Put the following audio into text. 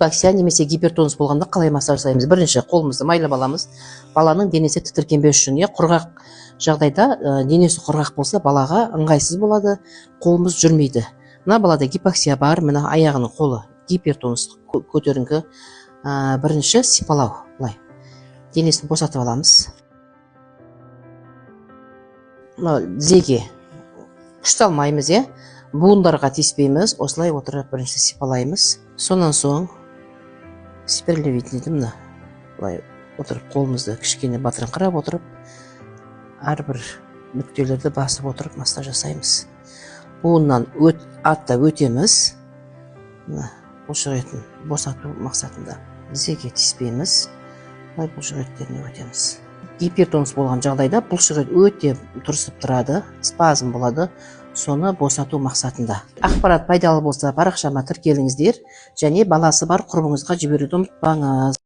Гипоксия немесе гипертонус болғанда қалай массаж жасаймыз? Бірінші, қолымызды майлап аламыз. Баланың денесі тітіркенбеу үшін, құрғақ жағдайда денесі құрғақ болса, балаға ыңғайсыз болады, қолымыз жүрмейді. Мына балада гипоксия бар, мына аяғының қолы гипертонус көтеріңкі. Бірінші сипалау, былай. Денесін босатып аламыз. Тізеге күш салмаймыз, буындарға тиіспейміз, осылай отырып бірінші сипалаймыз. Сонан соң спирлевитін мына былай отырып, қолымызды кішкене батырыңқырап отырып, әрбір нүктелерді басып отырып массаж жасаймыз. Буыннан аттап өтеміз. Бұлшық етін босату мақсатында тізеге тиіспейміз. Бұлшық еттеріне өтеміз. Гипертонус болған жағдайда бұлшық ет өте тұрысып тұрады, спазм болады. Соны босату мақсатында. Ақпарат пайдалы болса, парақшама тіркеліңіздер және баласы бар құрбыңызға жіберуді ұмытпаңыз.